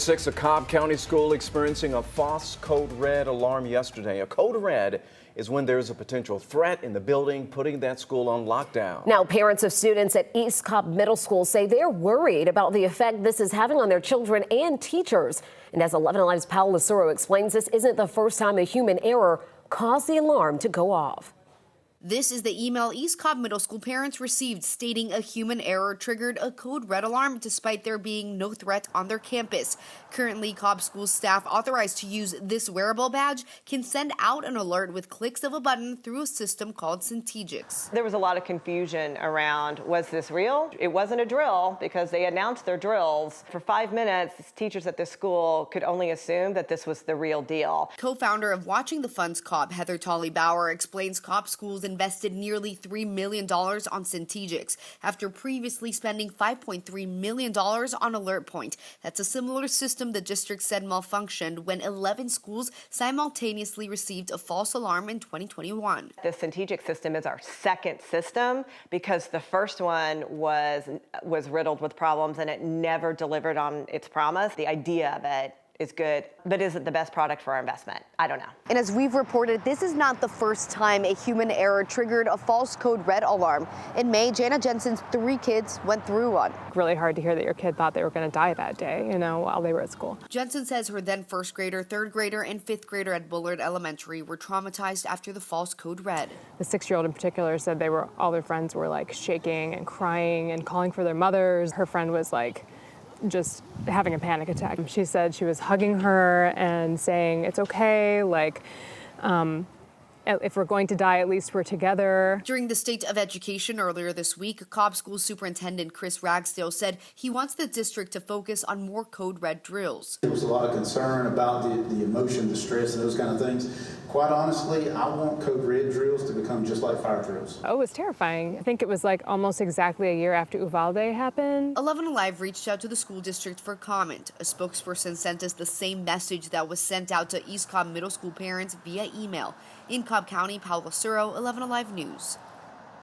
6, a Cobb County school experiencing a false code red alarm yesterday. A code red is when there's a potential threat in the building, putting that school on lockdown. Now, parents of students at Cobb Middle School say they're worried about the effect this is having on their children and teachers. And as 11 Alive's Paul Lucero explains, this isn't the first time a human error caused the alarm to go off. This is the email Cobb Middle School parents received stating a human error triggered a code red alarm despite there being no threat on their campus. Currently, Cobb School staff authorized to use this wearable badge can send out an alert with clicks of a button through a system called Centegix. There was a lot of confusion around, was this real? It wasn't a drill because they announced their drills. For 5 minutes, teachers at this school could only assume that this was the real deal. Co-founder of Watching the Fun's Cobb, Heather Tolley-Bauer, explains Cobb Schools invested nearly $3 million on Centegix after previously spending $5.3 million on Alert Point. That's a similar system the district said malfunctioned when 11 schools simultaneously received a false alarm in 2021. The Centegix system is our second system because the first one was riddled with problems and it never delivered on its promise. The idea of it is good, but is it the best product for our investment? I don't know. And as we've reported, this is not the first time a human error triggered a false code red alarm. In May, Jana Jensen's 3 kids went through one. Really hard to hear that your kid thought they were going to die that day, while they were at school. Jensen says her then first grader, third grader, and fifth grader at Bullard Elementary were traumatized after the false code red. The 6-year-old in particular said all their friends were like shaking and crying and calling for their mothers. Her friend was like just having a panic attack. She said she was hugging her and saying, it's okay, if we're going to die, at least we're together. During the State of Education earlier this week, Cobb School Superintendent Chris Ragsdale said he wants the district to focus on more code red drills. There was a lot of concern about the emotion, the stress, and those kind of things. Quite honestly, I want code red drills to become just like fire drills. Oh, it was terrifying. I think it was almost exactly a year after Uvalde happened. 11 Alive reached out to the school district for comment. A spokesperson sent us the same message that was sent out to Cobb Middle School parents via email. In Cobb County, Paul Lucero, 11 Alive News.